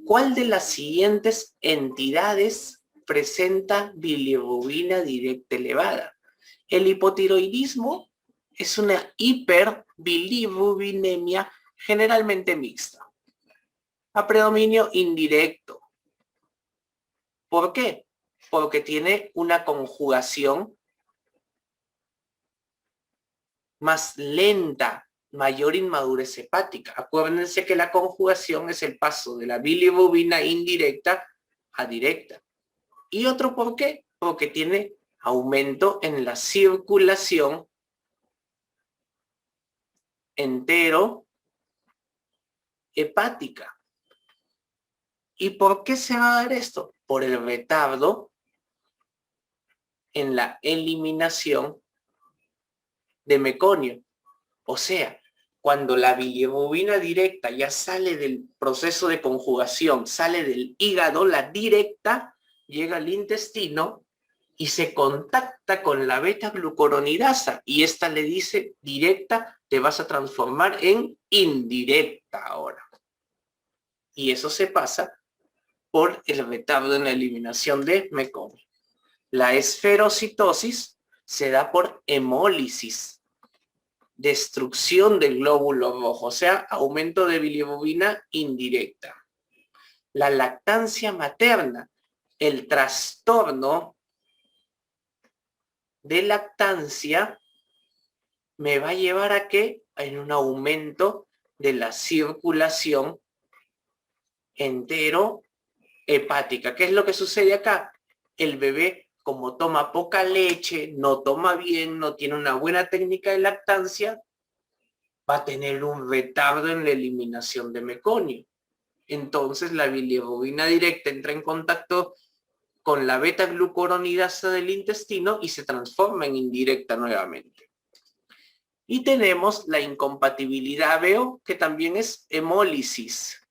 ¿Cuál de las siguientes entidades presenta bilirrubina directa elevada? El hipotiroidismo es una hiperbilirrubinemia generalmente mixta, a predominio indirecto. ¿Por qué? Porque tiene una conjugación más lenta, mayor inmadurez hepática. Acuérdense que la conjugación es el paso de la bilirrubina indirecta a directa. ¿Y otro por qué? Porque tiene aumento en la circulación entero hepática. ¿Y por qué se va a dar esto? Por el retardo en la eliminación de meconio. O sea, cuando la bilirrubina directa ya sale del proceso de conjugación, sale del hígado, la directa llega al intestino y se contacta con la beta-glucuronidasa y esta le dice directa, te vas a transformar en indirecta ahora. Y eso se pasa por el retardo en la eliminación de meconio. La esferocitosis se da por hemólisis, destrucción del glóbulo rojo, o sea, aumento de bilirrubina indirecta. La lactancia materna, el trastorno de lactancia me va a llevar a que en un aumento de la circulación entero hepática. ¿Qué es lo que sucede acá? El bebé, como toma poca leche, no toma bien, no tiene una buena técnica de lactancia, va a tener un retardo en la eliminación de meconio. Entonces la bilirrubina directa entra en contacto con la beta-glucuronidasa del intestino y se transforma en indirecta nuevamente. Y tenemos la incompatibilidad ABO, que también es hemólisis,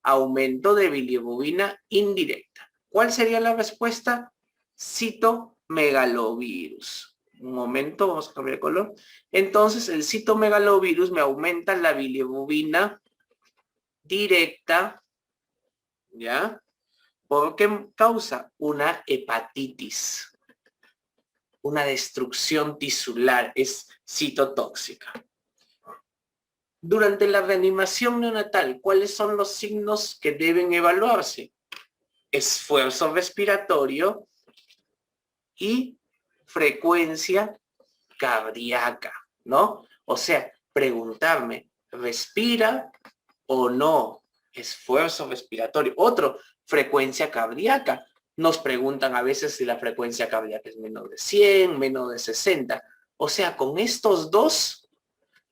aumento de bilirrubina indirecta. ¿Cuál sería la respuesta? Citomegalovirus. Un momento, vamos a cambiar de color. Entonces, el citomegalovirus me aumenta la bilirrubina directa, ¿ya? Porque causa una hepatitis, una destrucción tisular, es citotóxica. Durante la reanimación neonatal, ¿cuáles son los signos que deben evaluarse? Esfuerzo respiratorio y frecuencia cardíaca, ¿no? O sea, preguntarme, ¿respira o no? Esfuerzo respiratorio. Otro, frecuencia cardíaca. Nos preguntan a veces si la frecuencia cardíaca es menos de 100, menos de 60. O sea, con estos dos,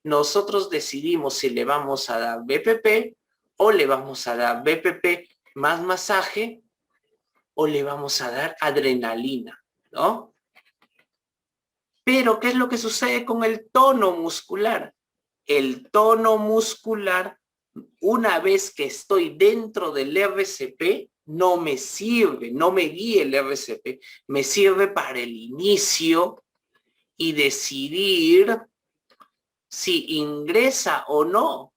nosotros decidimos si le vamos a dar BPP o le vamos a dar BPP más masaje o le vamos a dar adrenalina, ¿no? Pero, ¿qué es lo que sucede con el tono muscular? El tono muscular, una vez que estoy dentro del RCP, no me sirve, no me guía el RCP, me sirve para el inicio y decidir si ingresa o no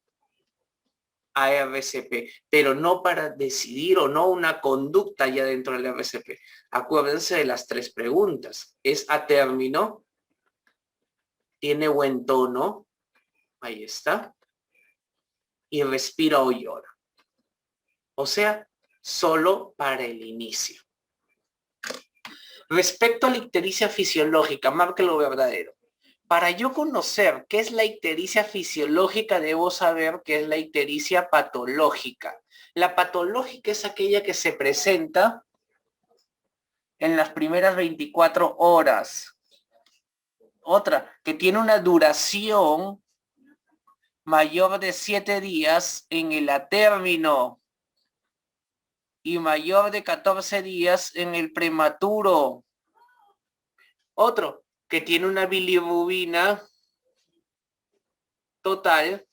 a RCP, pero no para decidir o no una conducta ya dentro del RCP. Acuérdense de las tres preguntas. ¿Es a término? ¿Tiene buen tono? Ahí está. Y respira o llora. O sea, solo para el inicio. Respecto a la ictericia fisiológica, marque lo verdadero. Para yo conocer qué es la ictericia fisiológica, debo saber qué es la ictericia patológica. La patológica es aquella que se presenta en las primeras 24 horas. Otra, que tiene una duración mayor de 7 días en el atérmino y mayor de 14 días en el prematuro. Otro, que tiene una bilirrubina total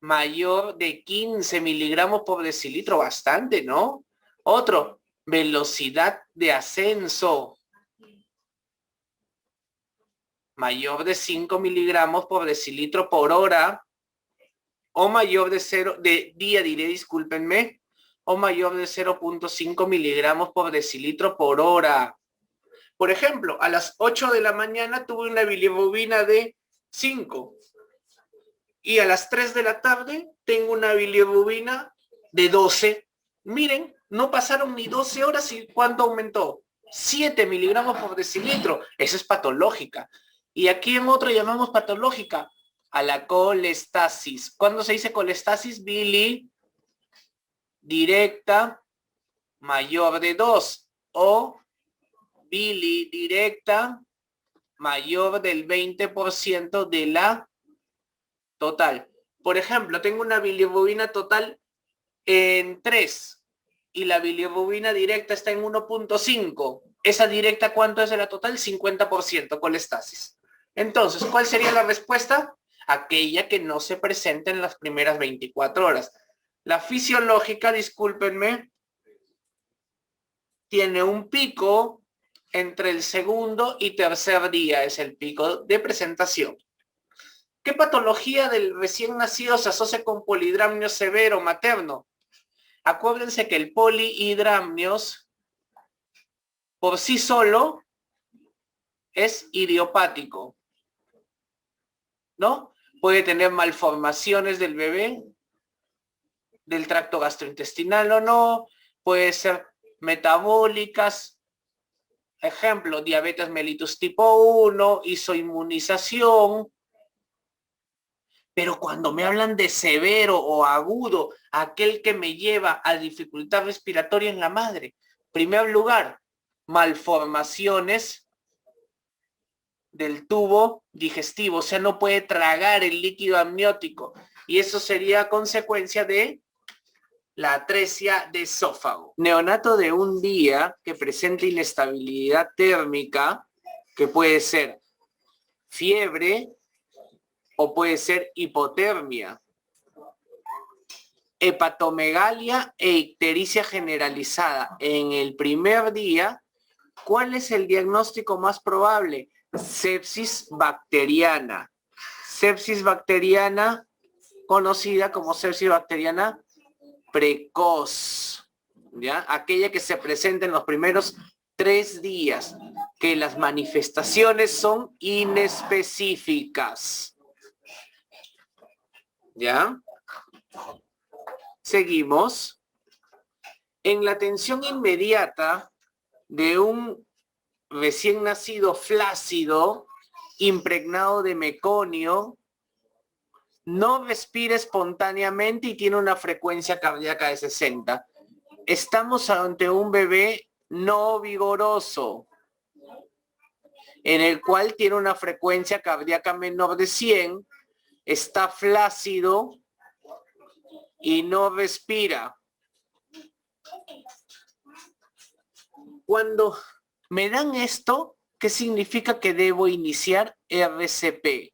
mayor de 15 miligramos por decilitro, bastante, ¿no? Otro, velocidad de ascenso mayor de 5 miligramos por decilitro por hora. o mayor de 0, de día diré, discúlpenme, o mayor de 0.5 miligramos por decilitro por hora. Por ejemplo, a las 8 de la mañana tuve una bilirrubina de 5 y a las 3 de la tarde tengo una bilirrubina de 12. Miren, no pasaron ni 12 horas y ¿cuánto aumentó? 7 miligramos por decilitro. Eso es patológica. Y aquí en otro llamamos patológica a la colestasis. ¿Cuándo se dice colestasis? Bili directa mayor de 2 o bili directa mayor del 20% de la total. Por ejemplo, tengo una bilirrubina total en 3 y la bilirrubina directa está en 1.5. Esa directa, ¿cuánto es de la total? 50% colestasis. Entonces, ¿cuál sería la respuesta? Aquella que no se presenta en las primeras 24 horas. La fisiológica, discúlpenme, tiene un pico entre el segundo y tercer día, es el pico de presentación. ¿Qué patología del recién nacido se asocia con polidramnio severo materno? Acuérdense que el polihidramnios por sí solo es idiopático, ¿no? Puede tener malformaciones del bebé, del tracto gastrointestinal o no, puede ser metabólicas, ejemplo, diabetes mellitus tipo 1, isoinmunización. Pero cuando me hablan de severo o agudo, aquel que me lleva a dificultad respiratoria en la madre, en primer lugar, malformaciones del tubo digestivo, o sea, no puede tragar el líquido amniótico y eso sería consecuencia de la atresia de esófago. Neonato de un día que presenta inestabilidad térmica, que puede ser fiebre o puede ser hipotermia, hepatomegalia e ictericia generalizada. En el primer día, ¿cuál es el diagnóstico más probable? Sepsis bacteriana. Sepsis bacteriana conocida como sepsis bacteriana precoz, ¿ya? Aquella que se presenta en los primeros 3 días, que las manifestaciones son inespecíficas, ¿ya? Seguimos. En la atención inmediata de un recién nacido flácido, impregnado de meconio, no respira espontáneamente y tiene una frecuencia cardíaca de 60. Estamos ante un bebé no vigoroso, en el cual tiene una frecuencia cardíaca menor de 100, está flácido y no respira. Cuando me dan esto, ¿qué significa que debo iniciar RCP?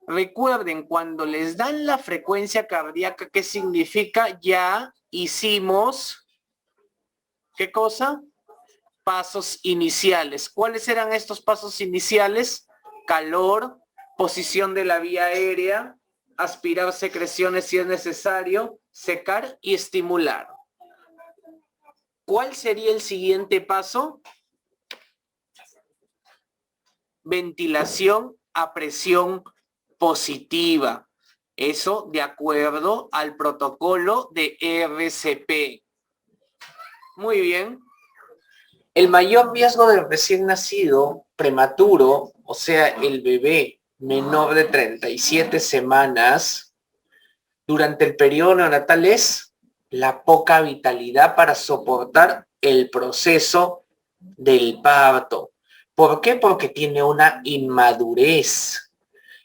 Recuerden, cuando les dan la frecuencia cardíaca, ¿qué significa? Ya hicimos, ¿qué cosa? Pasos iniciales. ¿Cuáles eran estos pasos iniciales? Calor, posición de la vía aérea, aspirar secreciones si es necesario, secar y estimular. ¿Cuál sería el siguiente paso? Ventilación a presión positiva. Eso de acuerdo al protocolo de RCP. Muy bien. El mayor riesgo del recién nacido prematuro, o sea, el bebé menor de 37 semanas, durante el periodo neonatal es la poca vitalidad para soportar el proceso del parto. ¿Por qué? Porque tiene una inmadurez.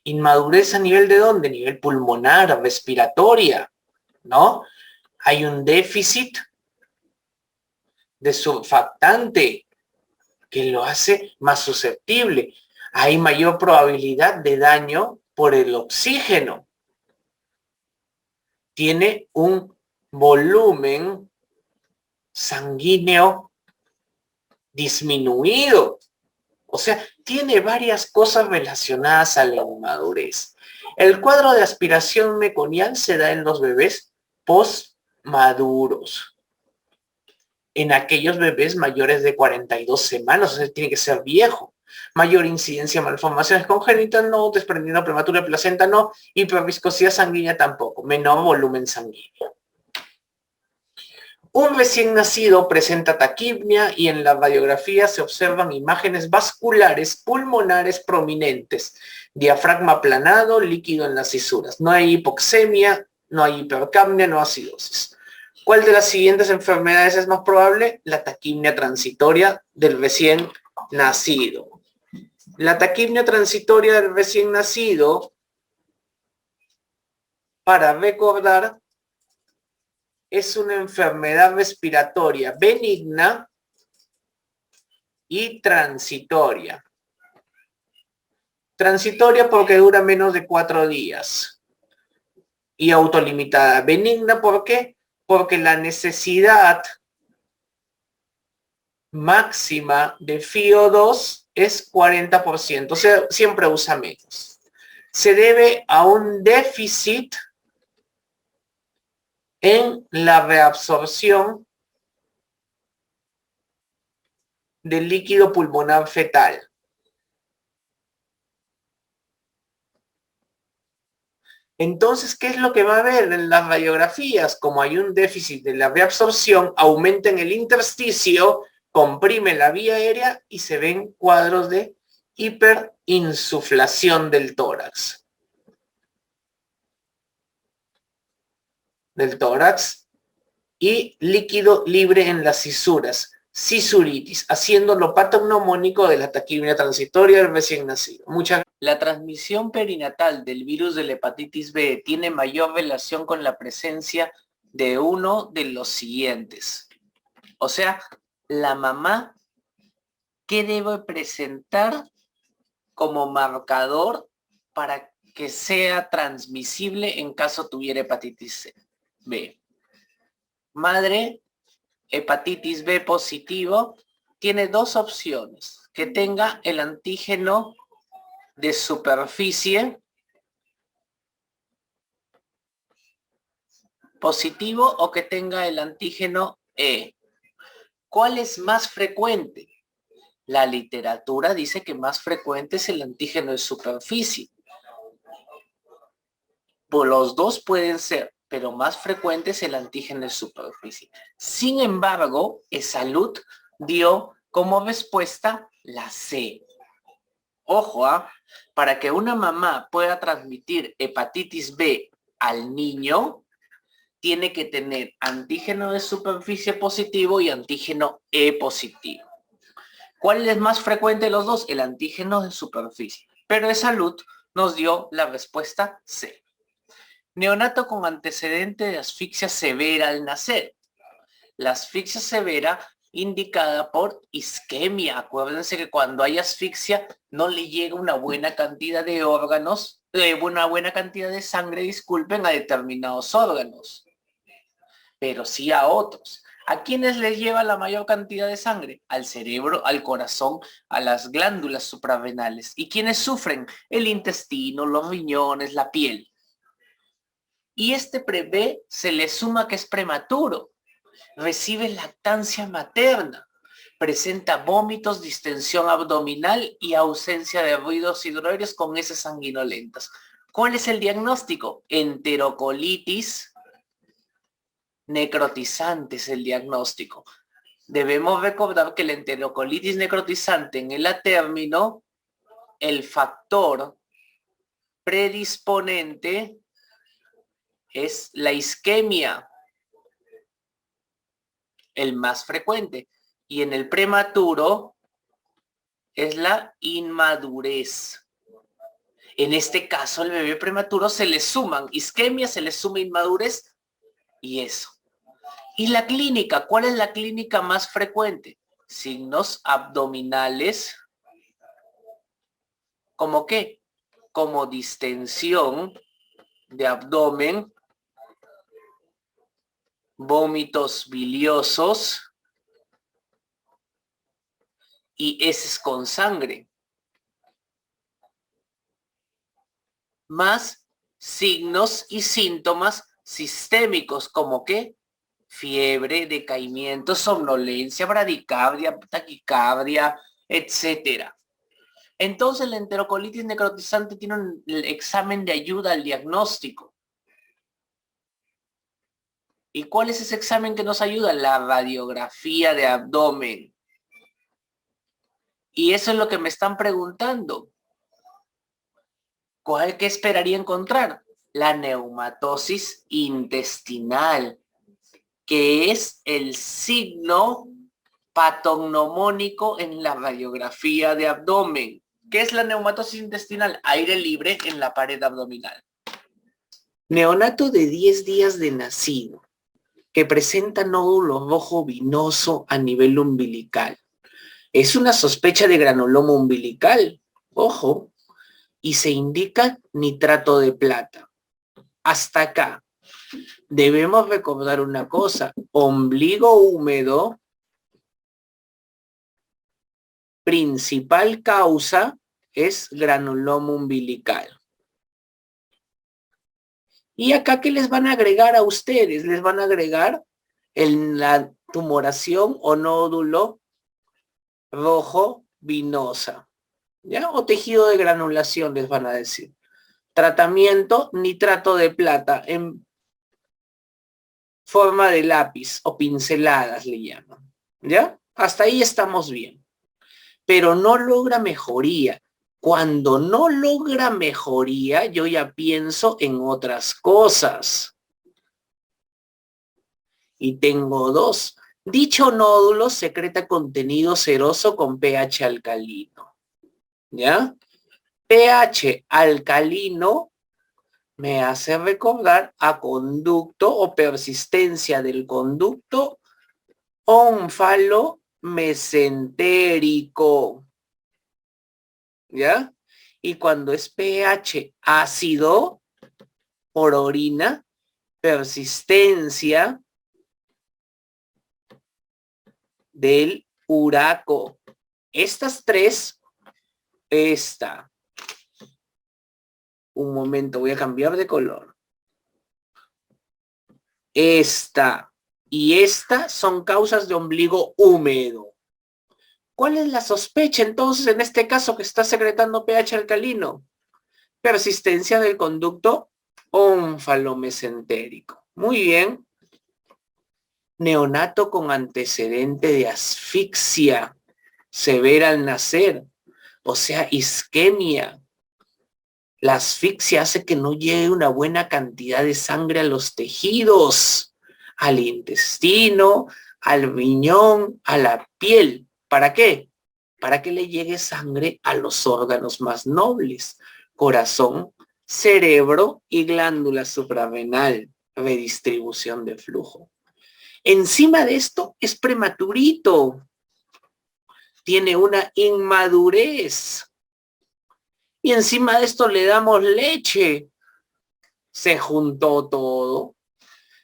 ¿Inmadurez a nivel de dónde? Nivel pulmonar, respiratoria, ¿no? Hay un déficit de surfactante que lo hace más susceptible. Hay mayor probabilidad de daño por el oxígeno. Tiene un volumen sanguíneo disminuido. O sea, tiene varias cosas relacionadas a la inmadurez. El cuadro de aspiración meconial se da en los bebés postmaduros. En aquellos bebés mayores de 42 semanas, o sea, tiene que ser viejo. Mayor incidencia de malformaciones congénitas, no. Desprendimiento prematuro de placenta, no. Hiperviscosidad sanguínea, tampoco. Menor volumen sanguíneo. Un recién nacido presenta taquipnia y en la radiografía se observan imágenes vasculares pulmonares prominentes, diafragma aplanado, líquido en las cisuras. No hay hipoxemia, no hay hipercapnia, no acidosis. ¿Cuál de las siguientes enfermedades es más probable? La taquipnia transitoria del recién nacido. La taquipnia transitoria del recién nacido, para recordar, es una enfermedad respiratoria benigna y transitoria. Transitoria porque dura menos de 4 días. Y autolimitada. Benigna, ¿por qué? Porque la necesidad máxima de FiO2 es 40%. O sea, siempre usa menos. Se debe a un déficit en la reabsorción del líquido pulmonar fetal. Entonces, ¿qué es lo que va a ver en las radiografías? Como hay un déficit de la reabsorción, aumenta en el intersticio, comprime la vía aérea y se ven cuadros de hiperinsuflación del tórax. Y líquido libre en las cisuras, cisuritis, haciéndolo patognomónico de la taquipnia transitoria del recién nacido. La transmisión perinatal del virus de la hepatitis B tiene mayor relación con la presencia de uno de los siguientes. O sea, la mamá, ¿qué debe presentar como marcador para que sea transmisible en caso tuviera hepatitis B? Madre, hepatitis B positivo, tiene dos opciones: que tenga el antígeno de superficie positivo o que tenga el antígeno E. ¿Cuál es más frecuente? La literatura dice que más frecuente es el antígeno de superficie. Pues los dos pueden ser, pero más frecuente es el antígeno de superficie. Sin embargo, eSalud dio como respuesta la C. Ojo, para que una mamá pueda transmitir hepatitis B al niño, tiene que tener antígeno de superficie positivo y antígeno E positivo. ¿Cuál es más frecuente de los dos? El antígeno de superficie. Pero eSalud nos dio la respuesta C. Neonato con antecedente de asfixia severa al nacer. La asfixia severa indicada por isquemia. Acuérdense que cuando hay asfixia no le llega una buena cantidad de órganos, una buena cantidad de sangre, disculpen, a determinados órganos, pero sí a otros. ¿A quiénes les lleva la mayor cantidad de sangre? Al cerebro, al corazón, a las glándulas suprarrenales. ¿Y quiénes sufren? El intestino, los riñones, la piel. Y este bebé se le suma que es prematuro. Recibe lactancia materna. Presenta vómitos, distensión abdominal y ausencia de ruidos hidroaéreos con heces sanguinolentas. ¿Cuál es el diagnóstico? Enterocolitis necrotizante es el diagnóstico. Debemos recordar que la enterocolitis necrotizante en el atérmino, el factor predisponente es la isquemia, el más frecuente, y en el prematuro es la inmadurez. En este caso, al bebé prematuro se le suman isquemia, se le suma inmadurez y eso. ¿Y la clínica? ¿Cuál es la clínica más frecuente? Signos abdominales. ¿Cómo qué? Como distensión de abdomen, vómitos biliosos y heces con sangre. Más signos y síntomas sistémicos, como que fiebre, decaimiento, somnolencia, bradicardia, taquicardia, etcétera. Entonces, la enterocolitis necrotizante tiene un examen de ayuda al diagnóstico. ¿Y cuál es ese examen que nos ayuda? La radiografía de abdomen. Y eso es lo que me están preguntando. ¿Qué esperaría encontrar? La neumatosis intestinal, que es el signo patognomónico en la radiografía de abdomen. ¿Qué es la neumatosis intestinal? Aire libre en la pared abdominal. Neonato de 10 días de nacido, que presenta nódulo rojo vinoso a nivel umbilical. Es una sospecha de granuloma umbilical, ojo, y se indica nitrato de plata. Hasta acá. Debemos recordar una cosa, ombligo húmedo, principal causa es granuloma umbilical. Y acá, ¿qué les van a agregar a ustedes? Les van a agregar la tumoración o nódulo rojo vinosa, ¿ya? O tejido de granulación, les van a decir. Tratamiento, nitrato de plata en forma de lápiz o pinceladas le llaman, ¿ya? Hasta ahí estamos bien. Pero no logra mejoría. Cuando no logra mejoría, yo ya pienso en otras cosas. Y tengo dos. Dicho nódulo secreta contenido seroso con pH alcalino. ¿Ya? pH alcalino me hace recordar a conducto o persistencia del conducto ónfalo-mesentérico. ¿Ya? Y cuando es pH ácido por orina, persistencia del uraco. Estas tres, un momento, voy a cambiar de color. Esta y esta son causas de ombligo húmedo. ¿Cuál es la sospecha entonces en este caso que está secretando pH alcalino? Persistencia del conducto ónfalo-mesentérico. Muy bien. Neonato con antecedente de asfixia severa al nacer, o sea, isquemia. La asfixia hace que no llegue una buena cantidad de sangre a los tejidos, al intestino, al riñón, a la piel. ¿Para qué? Para que le llegue sangre a los órganos más nobles, corazón, cerebro y glándula suprarrenal, redistribución de flujo. Encima de esto es prematurito, tiene una inmadurez. Y encima de esto le damos leche. Se juntó todo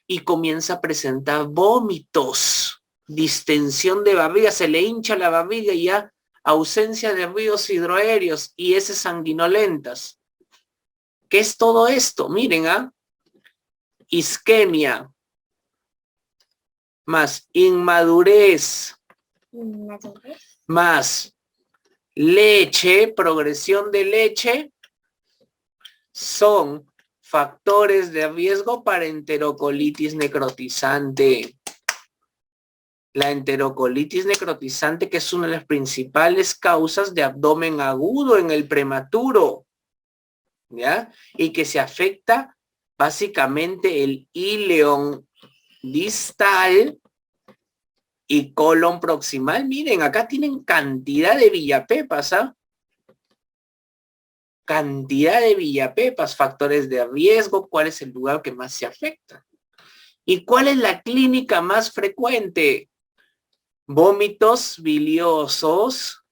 y comienza a presentar vómitos, distensión de barriga, se le hincha la barriga y ya ausencia de ríos hidroaéreos y heces sanguinolentas. ¿Qué es todo esto? Miren, isquemia, más inmadurez, más leche, progresión de leche, son factores de riesgo para enterocolitis necrotizante. La enterocolitis necrotizante, que es una de las principales causas de abdomen agudo en el prematuro, ¿ya? Y que se afecta básicamente el íleon distal y colon proximal. Miren, acá tienen cantidad de villapepas, ¿ah? Cantidad de villapepas, factores de riesgo, cuál es el lugar que más se afecta. ¿Y cuál es la clínica más frecuente? Vómitos biliosos,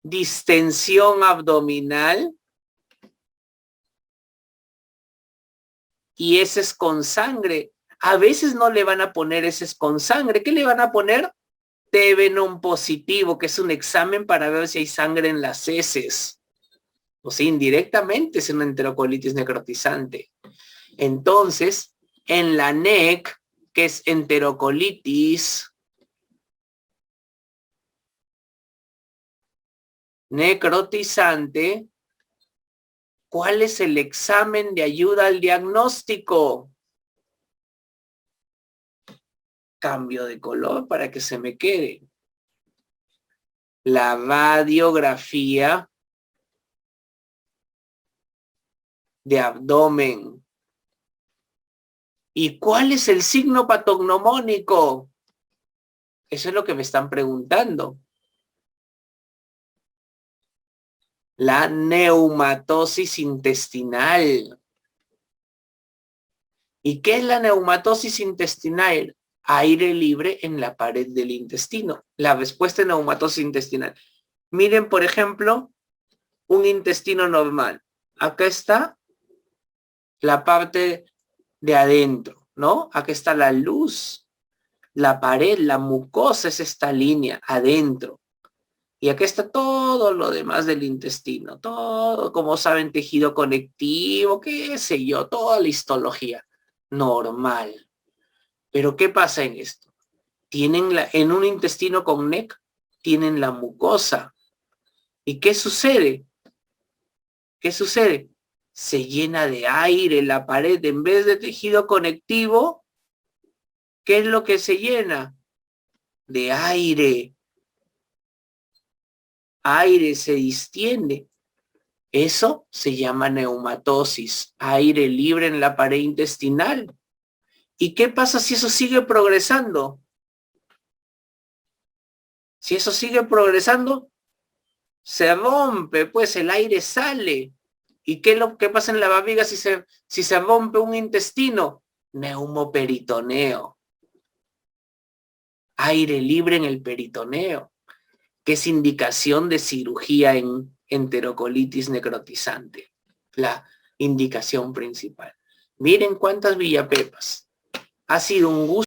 distensión abdominal y heces con sangre. A veces no le van a poner heces con sangre. ¿Qué le van a poner? TB non positivo, que es un examen para ver si hay sangre en las heces. O sea, indirectamente es una enterocolitis necrotizante. Entonces, en la NEC, que es enterocolitis necrotizante, ¿cuál es el examen de ayuda al diagnóstico? Cambio de color para que se me quede. La radiografía de abdomen. ¿Y cuál es el signo patognomónico? Eso es lo que me están preguntando. La neumatosis intestinal. ¿Y qué es la neumatosis intestinal? Aire libre en la pared del intestino. La respuesta de neumatosis intestinal. Miren, por ejemplo, un intestino normal. Acá está la parte de adentro, ¿no? Acá está la luz, la pared, la mucosa es esta línea adentro. Y acá está todo lo demás del intestino, todo, como saben, tejido conectivo, qué sé yo, toda la histología normal. Pero ¿qué pasa en esto? En un intestino con NEC, tienen la mucosa. ¿Y qué sucede? ¿Qué sucede? Se llena de aire la pared. En vez de tejido conectivo, ¿qué es lo que se llena? De aire. Aire se distiende. Eso se llama neumatosis, aire libre en la pared intestinal. ¿Y qué pasa si eso sigue progresando? Si eso sigue progresando, se rompe, pues el aire sale. ¿Y qué es lo que pasa en la barriga si se rompe un intestino? Neumoperitoneo. Aire libre en el peritoneo, que es indicación de cirugía en enterocolitis necrotizante. La indicación principal. Miren cuántas villapepas. Ha sido un gusto.